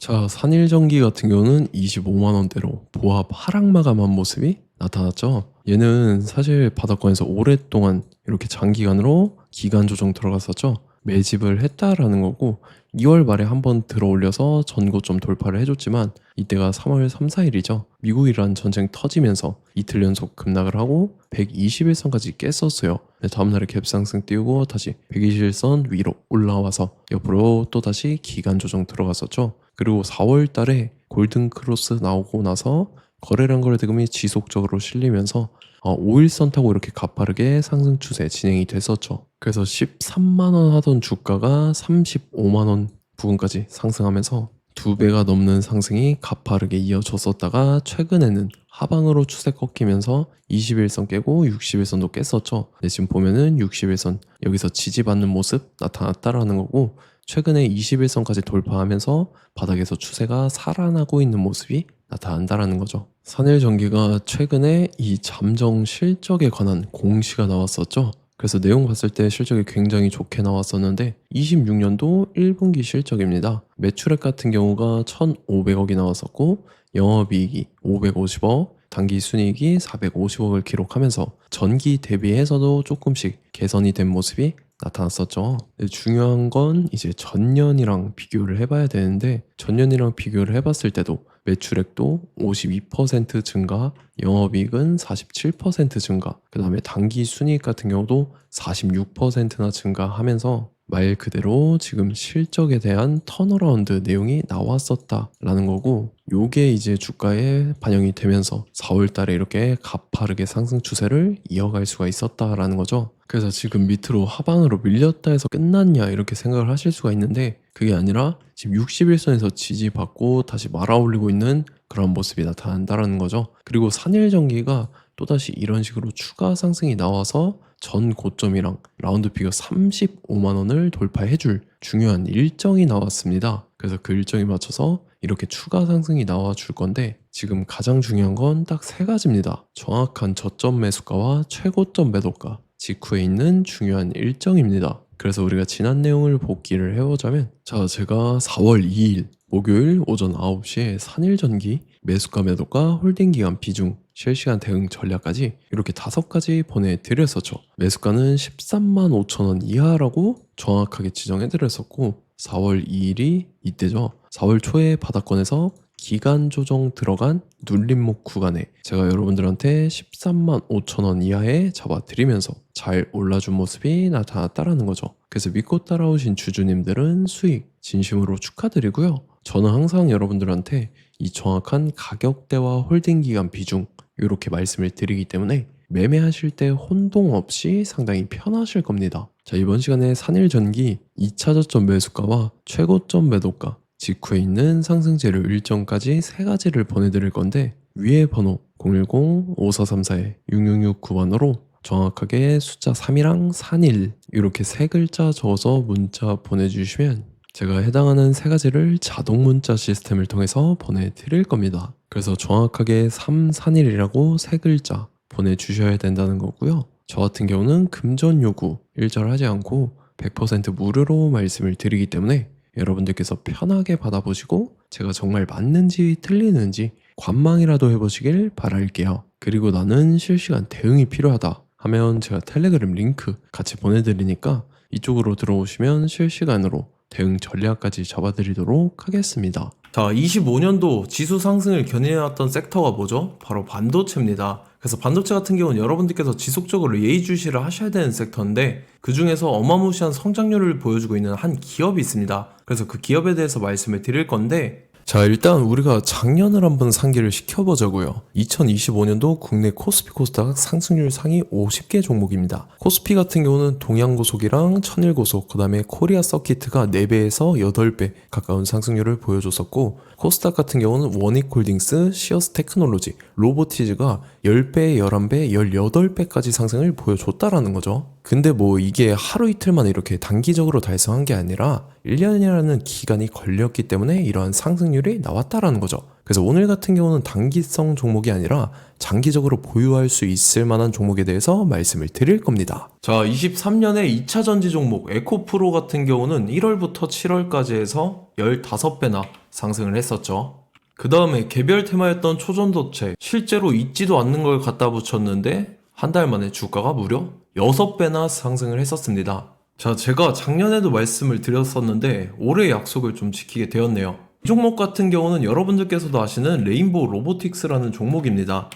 자, 산일전기 같은 경우는 25만 원대로 보합 하락 마감한 모습이 나타났죠. 얘는 사실 바닥권에서 오랫동안 이렇게 장기간으로 기간 조정 들어갔었죠. 매집을 했다라는 거고 2월 말에 한번 들어 올려서 전고점 돌파를 해줬지만 이때가 3월 3, 4일이죠. 미국이란 전쟁 터지면서 이틀 연속 급락을 하고 121선까지 깼었어요. 다음날에 갭상승 띄우고 다시 121선 위로 올라와서 옆으로 또다시 기간 조정 들어갔었죠. 그리고 4월 달에 골든 크로스 나오고 나서 거래량 거래 대금이 지속적으로 실리면서 5일선 타고 이렇게 가파르게 상승 추세 진행이 됐었죠. 그래서 13만 원 하던 주가가 35만 원 부근까지 상승하면서 2배가 넘는 상승이 가파르게 이어졌었다가 최근에는 하방으로 추세 꺾이면서 21선 깨고 61선도 깼었죠. 근데 지금 보면은 61선 여기서 지지받는 모습 나타났다라는 거고 최근에 21선까지 돌파하면서 바닥에서 추세가 살아나고 있는 모습이 나타난다라는 거죠. 산일전기가 최근에 이 잠정 실적에 관한 공시가 나왔었죠. 그래서 내용 봤을 때 실적이 굉장히 좋게 나왔었는데 26년도 1분기 실적입니다. 매출액 같은 경우가 1,500억이 나왔었고 영업이익이 550억, 당기순이익이 450억을 기록하면서 전기 대비해서도 조금씩 개선이 된 모습이 나타났었죠. 중요한 건 이제 전년이랑 비교를 해봐야 되는데 전년이랑 비교를 해봤을 때도 매출액도 52% 증가, 영업이익은 47% 증가, 그 다음에 당기순이익 같은 경우도 46%나 증가하면서 말 그대로 지금 실적에 대한 턴어라운드 내용이 나왔었다라는 거고 요게 이제 주가에 반영이 되면서 4월 달에 이렇게 가파르게 상승 추세를 이어갈 수가 있었다라는 거죠. 그래서 지금 밑으로 하방으로 밀렸다 해서 끝났냐 이렇게 생각을 하실 수가 있는데 그게 아니라 지금 61선에서 지지받고 다시 말아올리고 있는 그런 모습이 나타난다는 거죠. 그리고 산일전기가 또다시 이런 식으로 추가 상승이 나와서 전 고점이랑 라운드 피겨 35만 원을 돌파해줄 중요한 일정이 나왔습니다. 그래서 그 일정에 맞춰서 이렇게 추가 상승이 나와 줄 건데 지금 가장 중요한 건 딱 세 가지입니다. 정확한 저점 매수가와 최고점 매도가 직후에 있는 중요한 일정입니다. 그래서 우리가 지난 내용을 복기를 해보자면 자, 제가 4월 2일 목요일 오전 9시에 산일전기 매수가 매도가 홀딩기간 비중 실시간 대응 전략까지 이렇게 5가지 보내드렸었죠. 매수가는 13만 5천 원 이하라고 정확하게 지정해드렸었고 4월 2일이 이때죠. 4월 초에 바닥권에서 기간 조정 들어간 눌림목 구간에 제가 여러분들한테 13만 5천 원 이하에 잡아드리면서 잘 올라준 모습이 나타났다라는 거죠. 그래서 믿고 따라오신 주주님들은 수익 진심으로 축하드리고요. 저는 항상 여러분들한테 이 정확한 가격대와 홀딩 기간 비중 이렇게 말씀을 드리기 때문에 매매하실 때 혼동 없이 상당히 편하실 겁니다. 자, 이번 시간에 산일전기 2차 저점 매수가와 최고점 매도가 직후에 있는 상승재료 일정까지 3가지를 보내드릴 건데 위에 번호 010-5434-6669번으로 정확하게 숫자 3이랑 산일 이렇게 3글자 적어서 문자 보내주시면 제가 해당하는 3가지를 자동 문자 시스템을 통해서 보내드릴 겁니다. 그래서 정확하게 3산일이라고 3글자 보내주셔야 된다는 거고요. 저 같은 경우는 금전 요구 일절하지 않고 100% 무료로 말씀을 드리기 때문에 여러분들께서 편하게 받아보시고 제가 정말 맞는지 틀리는지 관망이라도 해보시길 바랄게요. 그리고 나는 실시간 대응이 필요하다 하면 제가 텔레그램 링크 같이 보내드리니까 이쪽으로 들어오시면 실시간으로 대응 전략까지 잡아드리도록 하겠습니다. 자, 25년도 지수 상승을 견인해왔던 섹터가 뭐죠? 바로 반도체입니다. 그래서 반도체 같은 경우는 여러분들께서 지속적으로 예의주시를 하셔야 되는 섹터인데 그 중에서 어마무시한 성장률을 보여주고 있는 한 기업이 있습니다. 그래서 그 기업에 대해서 말씀을 드릴 건데 자, 일단 우리가 작년을 한번 상기를 시켜보자고요. 2025년도 국내 코스피 코스닥 상승률 상위 50개 종목입니다. 코스피 같은 경우는 동양고속이랑 천일고속, 그 다음에 코리아 서키트가 4배에서 8배 가까운 상승률을 보여줬었고 코스닥 같은 경우는 원익홀딩스, 시어스 테크놀로지, 로보티즈가 10배, 11배, 18배까지 상승을 보여줬다라는 거죠. 근데 뭐 이게 하루 이틀만 이렇게 단기적으로 달성한 게 아니라 1년이라는 기간이 걸렸기 때문에 이러한 상승률이 나왔다라는 거죠. 그래서 오늘 같은 경우는 단기성 종목이 아니라 장기적으로 보유할 수 있을 만한 종목에 대해서 말씀을 드릴 겁니다. 자, 23년에 2차 전지 종목 에코프로 같은 경우는 1월부터 7월까지 해서 15배나 상승을 했었죠. 그 다음에 개별 테마였던 초전도체, 실제로 있지도 않는 걸 갖다 붙였는데 한 달 만에 주가가 무려 6배나 상승을 했었습니다. 자, 제가 작년에도 말씀을 드렸었는데 올해 약속을 좀 지키게 되었네요. 이 종목 같은 경우는 여러분들께서도 아시는 레인보우 로보틱스라는 종목입니다.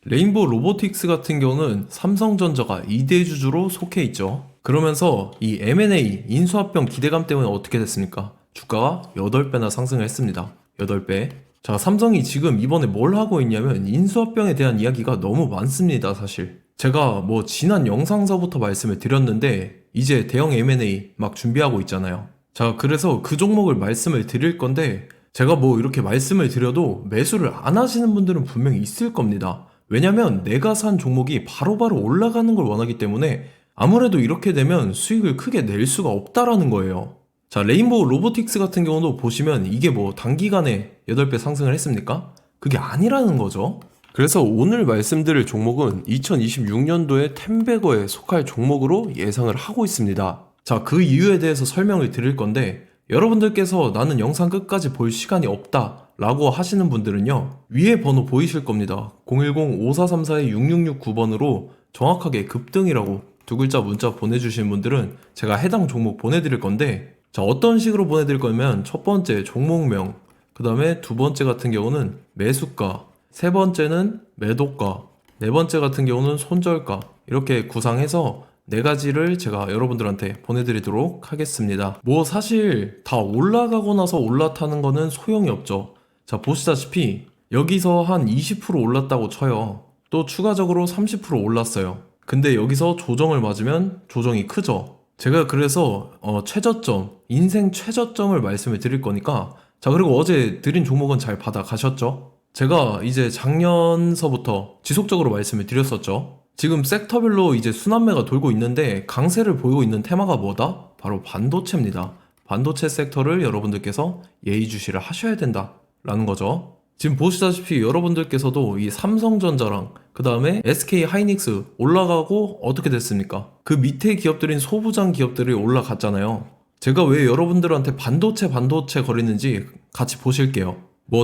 레인보우 로보틱스 같은 경우는 삼성전자가 2대 주주로 속해 있죠. 그러면서 이 M&A 인수합병 기대감 때문에 어떻게 됐습니까? 주가가 8배나 상승을 했습니다. 8배. 자, 삼성이 지금 이번에 뭘 하고 있냐면 인수합병에 대한 이야기가 너무 많습니다, 사실. 제가 지난 영상서부터 말씀을 드렸는데 이제 대형 M&A 막 준비하고 있잖아요. 자, 그래서 그 종목을 말씀을 드릴 건데 제가 이렇게 말씀을 드려도 매수를 안 하시는 분들은 분명히 있을 겁니다. 왜냐면 내가 산 종목이 바로바로 올라가는 걸 원하기 때문에 아무래도 이렇게 되면 수익을 크게 낼 수가 없다라는 거예요. 자, 레인보우 로보틱스 같은 경우도 보시면 이게 단기간에 8배 상승을 했습니까? 그게 아니라는 거죠. 그래서 오늘 말씀드릴 종목은 2026년도에 텐베거에 속할 종목으로 예상을 하고 있습니다. 자, 그 이유에 대해서 설명을 드릴 건데 여러분들께서 나는 영상 끝까지 볼 시간이 없다 라고 하시는 분들은요, 위에 번호 보이실 겁니다. 010-5434-6669번으로 정확하게 급등이라고 두 글자 문자 보내주신 분들은 제가 해당 종목 보내드릴 건데, 자, 어떤 식으로 보내드릴 거냐면 첫 번째 종목명, 그 다음에 두 번째 같은 경우는 매수가, 세 번째는 매도가, 네 번째 같은 경우는 손절가, 이렇게 구상해서 네 가지를 제가 여러분들한테 보내드리도록 하겠습니다. 사실 다 올라가고 나서 올라타는 거는 소용이 없죠. 자, 보시다시피 여기서 한 20% 올랐다고 쳐요. 또 추가적으로 30% 올랐어요. 근데 여기서 조정을 맞으면 조정이 크죠. 제가 그래서 최저점, 인생 최저점을 말씀을 드릴 거니까, 자, 그리고 어제 드린 종목은 잘 받아가셨죠? 제가 이제 작년서부터 지속적으로 말씀을 드렸었죠. 지금 섹터별로 이제 순환매가 돌고 있는데 강세를 보이고 있는 테마가 뭐다? 바로 반도체입니다. 반도체 섹터를 여러분들께서 예의주시를 하셔야 된다라는 거죠. 지금 보시다시피 여러분들께서도 이 삼성전자랑 그 다음에 SK 하이닉스 올라가고 어떻게 됐습니까? 그 밑에 기업들인 소부장 기업들이 올라갔잖아요. 제가 왜 여러분들한테 반도체 거리는지 같이 보실게요.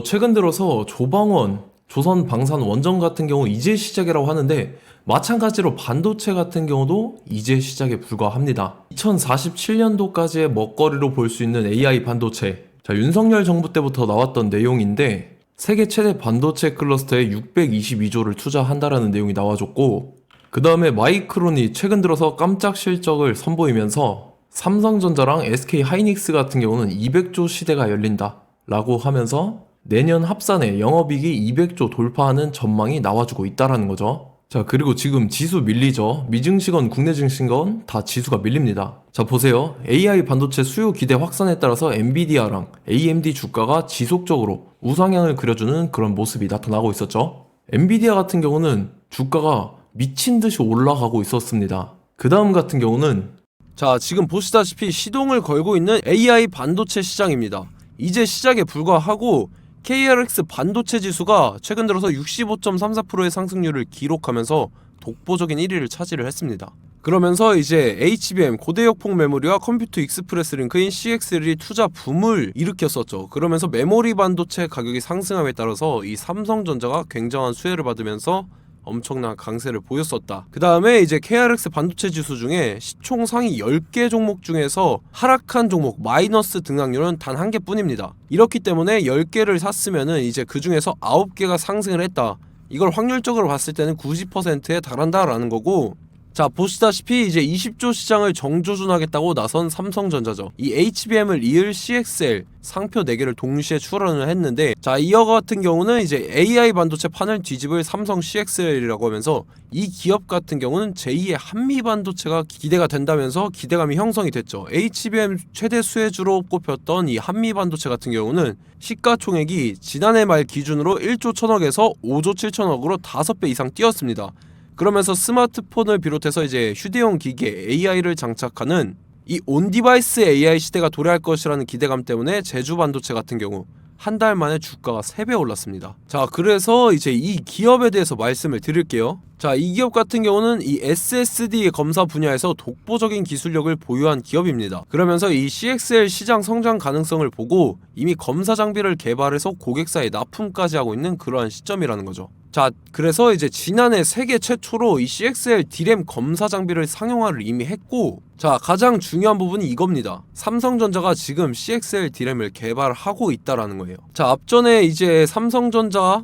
최근 들어서 조방원, 조선방산 원전 같은 경우 이제 시작이라고 하는데 마찬가지로 반도체 같은 경우도 이제 시작에 불과합니다. 2047년도까지의 먹거리로 볼 수 있는 AI 반도체. 자, 윤석열 정부 때부터 나왔던 내용인데 세계 최대 반도체 클러스터에 622조를 투자한다라는 내용이 나와줬고, 그 다음에 마이크론이 최근 들어서 깜짝 실적을 선보이면서 삼성전자랑 SK 하이닉스 같은 경우는 200조 시대가 열린다 라고 하면서 내년 합산에 영업이익이 200조 돌파하는 전망이 나와주고 있다라는 거죠. 자, 그리고 지금 지수 밀리죠. 미증시건 국내 증시건 다 지수가 밀립니다. 자, 보세요. AI 반도체 수요 기대 확산에 따라서 엔비디아랑 AMD 주가가 지속적으로 우상향을 그려주는 그런 모습이 나타나고 있었죠. 엔비디아 같은 경우는 주가가 미친 듯이 올라가고 있었습니다. 그 다음 같은 경우는, 자, 지금 보시다시피 시동을 걸고 있는 AI 반도체 시장입니다. 이제 시작에 불과하고 KRX 반도체 지수가 최근 들어서 65.34%의 상승률을 기록하면서 독보적인 1위를 차지를 했습니다. 그러면서 이제 HBM 고대역폭 메모리와 컴퓨터 익스프레스 링크인 CXL이 투자 붐을 일으켰었죠. 그러면서 메모리 반도체 가격이 상승함에 따라서 이 삼성전자가 굉장한 수혜를 받으면서 엄청난 강세를 보였었다. 그 다음에 이제 KRX 반도체 지수 중에 시총 상위 10개 종목 중에서 하락한 종목 마이너스 등락률은 단 1개 뿐입니다. 이렇기 때문에 10개를 샀으면은 이제 그 중에서 9개가 상승을 했다. 이걸 확률적으로 봤을 때는 90%에 달한다라는 거고, 자, 보시다시피 이제 20조 시장을 정조준하겠다고 나선 삼성전자죠. 이 HBM을 이을 CXL 상표 4개를 동시에 출원을 했는데, 자, 이어 같은 경우는 이제 AI 반도체 판을 뒤집을 삼성 CXL이라고 하면서 이 기업 같은 경우는 제2의 한미 반도체가 기대가 된다면서 기대감이 형성이 됐죠. HBM 최대 수혜주로 꼽혔던 이 한미 반도체 같은 경우는 시가총액이 지난해 말 기준으로 1조 1000억에서 5조 7천억으로 5배 이상 뛰었습니다. 그러면서 스마트폰을 비롯해서 이제 휴대용 기기에 AI를 장착하는 이 온디바이스 AI 시대가 도래할 것이라는 기대감 때문에 제주 반도체 같은 경우, 한 달 만에 주가가 3배 올랐습니다. 자, 그래서 이제 이 기업에 대해서 말씀을 드릴게요. 자, 이 기업 같은 경우는 이 SSD 검사 분야에서 독보적인 기술력을 보유한 기업입니다. 그러면서 이 CXL 시장 성장 가능성을 보고 이미 검사 장비를 개발해서 고객사에 납품까지 하고 있는 그러한 시점이라는 거죠. 자, 그래서 이제 지난해 세계 최초로 이 CXL D램 검사 장비를 상용화를 이미 했고, 자, 가장 중요한 부분이 이겁니다. 삼성전자가 지금 CXL D램을 개발하고 있다라는 거예요. 자, 앞전에 이제 삼성전자가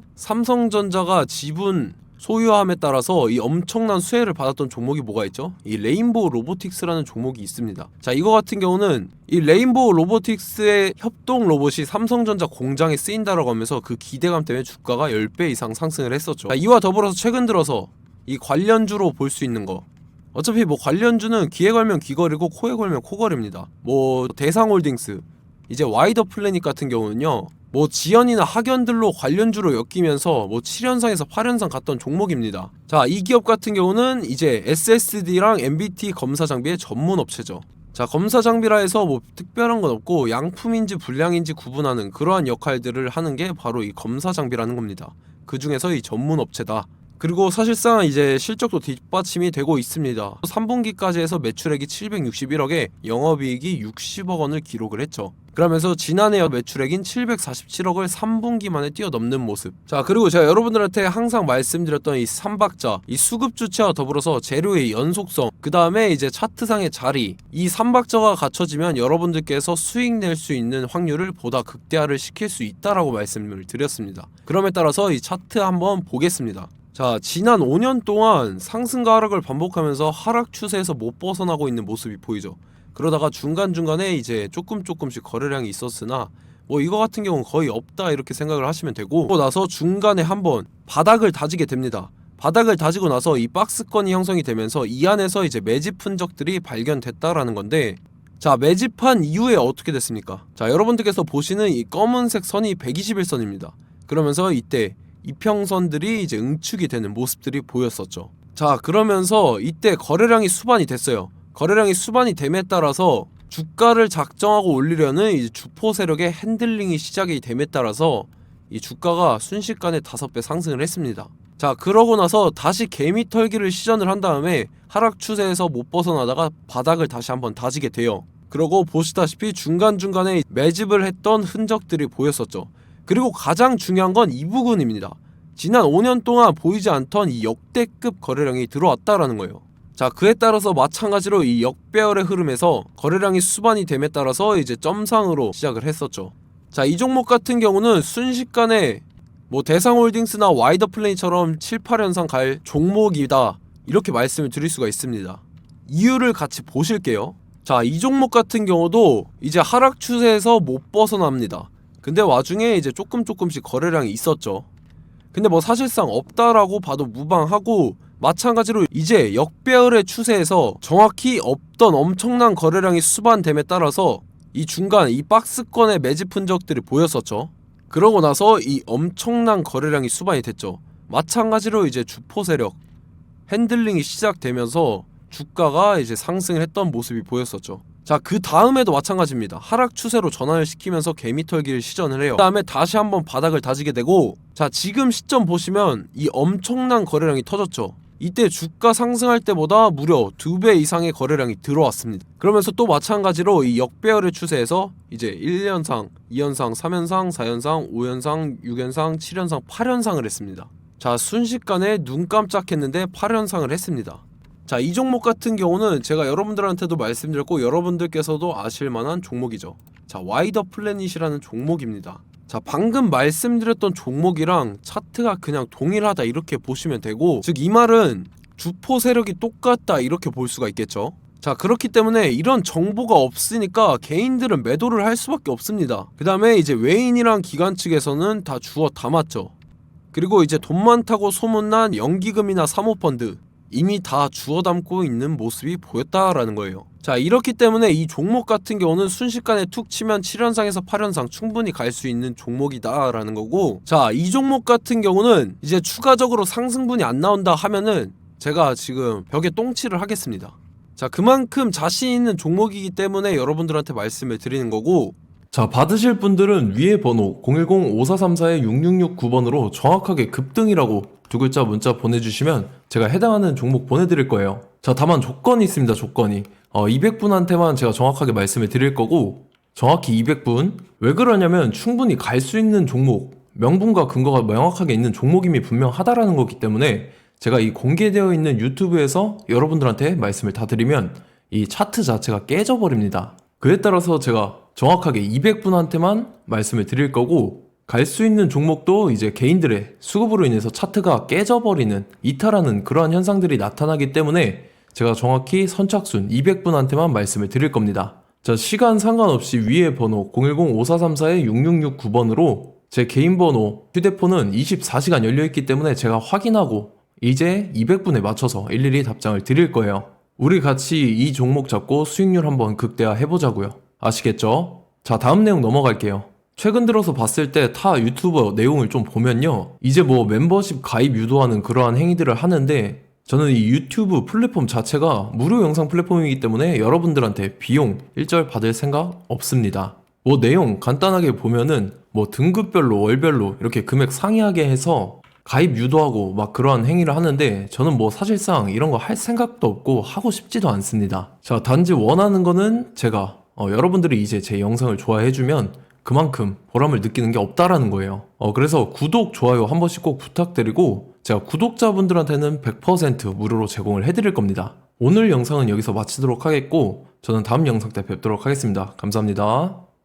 지분 소유함에 따라서 이 엄청난 수혜를 받았던 종목이 뭐가 있죠? 이 레인보우 로보틱스라는 종목이 있습니다. 자, 이거 같은 경우는 이 레인보우 로보틱스의 협동 로봇이 삼성전자 공장에 쓰인다라고 하면서 그 기대감 때문에 주가가 10배 이상 상승을 했었죠. 자, 이와 더불어서 최근 들어서 이 관련주로 볼 수 있는 거, 어차피 뭐 관련주는 귀에 걸면 귀걸이고 코에 걸면 코걸입니다. 뭐 대상홀딩스, 이제 와이더 플래닛 같은 경우는요, 뭐 지연이나 학연들로 관련주로 엮이면서 뭐 7연상에서 8연상 갔던 종목입니다. 자, 이 기업 같은 경우는 이제 SSD랑 MBT 검사 장비의 전문 업체죠. 자, 검사 장비라 해서 뭐 특별한 건 없고 양품인지 불량인지 구분하는 그러한 역할들을 하는 게 바로 이 검사 장비라는 겁니다. 그 중에서 이 전문 업체다. 그리고 사실상 이제 실적도 뒷받침이 되고 있습니다. 3분기까지 해서 매출액이 761억에 영업이익이 60억 원을 기록을 했죠. 그러면서 지난해 매출액인 747억을 3분기 만에 뛰어넘는 모습. 자, 그리고 제가 여러분들한테 항상 말씀드렸던 이 3박자, 이 수급 주체와 더불어서 재료의 연속성, 그 다음에 이제 차트상의 자리, 이 3박자가 갖춰지면 여러분들께서 수익 낼 수 있는 확률을 보다 극대화를 시킬 수 있다라고 말씀을 드렸습니다. 그럼에 따라서 이 차트 한번 보겠습니다. 자, 지난 5년 동안 상승과 하락을 반복하면서 하락 추세에서 못 벗어나고 있는 모습이 보이죠. 그러다가 중간중간에 이제 조금씩 거래량이 있었으나 뭐 이거 같은 경우는 거의 없다 이렇게 생각을 하시면 되고, 그러고 나서 중간에 한번 바닥을 다지게 됩니다. 바닥을 다지고 나서 이 박스권이 형성이 되면서 이 안에서 이제 매집 흔적들이 발견됐다라는 건데, 자, 매집한 이후에 어떻게 됐습니까? 자, 여러분들께서 보시는 이 검은색 선이 121선입니다. 그러면서 이때 이평선들이 이제 응축이 되는 모습들이 보였었죠. 자, 그러면서 이때 거래량이 수반이 됐어요. 거래량이 수반이 됨에 따라서 주가를 작정하고 올리려는 이제 주포 세력의 핸들링이 시작이 됨에 따라서 이 주가가 순식간에 5배 상승을 했습니다. 자, 그러고 나서 다시 개미 털기를 시전을 한 다음에 하락 추세에서 못 벗어나다가 바닥을 다시 한번 다지게 돼요. 그러고 보시다시피 중간중간에 매집을 했던 흔적들이 보였었죠. 그리고 가장 중요한 건 이 부분입니다. 지난 5년 동안 보이지 않던 이 역대급 거래량이 들어왔다라는 거예요. 자, 그에 따라서 마찬가지로 이 역배열의 흐름에서 거래량이 수반이 됨에 따라서 이제 점상으로 시작을 했었죠. 자, 이 종목 같은 경우는 순식간에 뭐 대상홀딩스나 와이더 플레이처럼 7, 8연상 갈 종목이다 이렇게 말씀을 드릴 수가 있습니다. 이유를 같이 보실게요. 자, 이 종목 같은 경우도 이제 하락 추세에서 못 벗어납니다. 근데 와중에 이제 조금씩 거래량이 있었죠. 근데 뭐 사실상 없다라고 봐도 무방하고, 마찬가지로 이제 역배열의 추세에서 정확히 없던 엄청난 거래량이 수반됨에 따라서 이 중간 이 박스권의 매집 흔적들이 보였었죠. 그러고 나서 이 엄청난 거래량이 수반이 됐죠. 마찬가지로 이제 주포 세력 핸들링이 시작되면서 주가가 이제 상승을 했던 모습이 보였었죠. 자, 그 다음에도 마찬가지입니다. 하락 추세로 전환을 시키면서 개미털기를 시전을 해요. 그 다음에 다시 한번 바닥을 다지게 되고, 자, 지금 시점 보시면 이 엄청난 거래량이 터졌죠. 이때 주가 상승할 때보다 무려 2배 이상의 거래량이 들어왔습니다. 그러면서 또 마찬가지로 이 역배열의 추세에서 이제 1연상, 2연상, 3연상, 4연상, 5연상, 6연상, 7연상, 8연상을 했습니다. 자, 순식간에 눈 깜짝했는데 8연상을 했습니다. 자, 이 종목 같은 경우는 제가 여러분들한테도 말씀드렸고 여러분들께서도 아실만한 종목이죠. 자, 와이더 플래닛이라는 종목입니다. 자, 방금 말씀드렸던 종목이랑 차트가 그냥 동일하다 이렇게 보시면 되고, 즉 이 말은 주포 세력이 똑같다 이렇게 볼 수가 있겠죠. 자, 그렇기 때문에 이런 정보가 없으니까 개인들은 매도를 할 수밖에 없습니다. 그 다음에 이제 외인이랑 기관 측에서는 다 주워 담았죠. 그리고 이제 돈 많다고 소문난 연기금이나 사모펀드 이미 다 주워 담고 있는 모습이 보였다라는 거예요. 자, 이렇기 때문에 이 종목 같은 경우는 순식간에 툭 치면 7연상에서 8연상 충분히 갈 수 있는 종목이다 라는 거고, 자, 이 종목 같은 경우는 이제 추가적으로 상승분이 안 나온다 하면은 제가 지금 벽에 똥칠을 하겠습니다. 자, 그만큼 자신 있는 종목이기 때문에 여러분들한테 말씀을 드리는 거고, 자, 받으실 분들은 위에 번호 010-5434-6669번으로 정확하게 급등이라고 두 글자 문자 보내주시면 제가 해당하는 종목 보내드릴 거예요. 자, 다만 조건이 있습니다. 조건이 200분한테만 제가 정확하게 말씀을 드릴 거고, 정확히 200분. 왜 그러냐면 충분히 갈 수 있는 종목, 명분과 근거가 명확하게 있는 종목임이 분명하다라는 거기 때문에 제가 이 공개되어 있는 유튜브에서 여러분들한테 말씀을 다 드리면 이 차트 자체가 깨져버립니다. 그에 따라서 제가 정확하게 200분한테만 말씀을 드릴 거고, 갈 수 있는 종목도 이제 개인들의 수급으로 인해서 차트가 깨져버리는, 이탈하는 그러한 현상들이 나타나기 때문에 제가 정확히 선착순 200분한테만 말씀을 드릴 겁니다. 자, 시간 상관없이 위에 번호 010-5434-6669번으로 제 개인 번호, 휴대폰은 24시간 열려있기 때문에 제가 확인하고 이제 200분에 맞춰서 일일이 답장을 드릴 거예요. 우리 같이 이 종목 잡고 수익률 한번 극대화 해보자고요. 아시겠죠? 자, 다음 내용 넘어갈게요. 최근 들어서 봤을 때 타 유튜버 내용을 좀 보면요, 이제 뭐 멤버십 가입 유도하는 그러한 행위들을 하는데, 저는 이 유튜브 플랫폼 자체가 무료 영상 플랫폼이기 때문에 여러분들한테 비용 일절 받을 생각 없습니다. 뭐 내용 간단하게 보면은 뭐 등급별로 월별로 이렇게 금액 상이하게 해서 가입 유도하고 막 그러한 행위를 하는데, 저는 뭐 사실상 이런 거 할 생각도 없고 하고 싶지도 않습니다. 자, 단지 원하는 거는 제가 여러분들이 이제 제 영상을 좋아해주면 그만큼 보람을 느끼는 게 없다라는 거예요. 그래서 구독, 좋아요 한 번씩 꼭 부탁드리고, 제가 구독자분들한테는 100% 무료로 제공을 해드릴 겁니다. 오늘 영상은 여기서 마치도록 하겠고, 저는 다음 영상 때 뵙도록 하겠습니다. 감사합니다.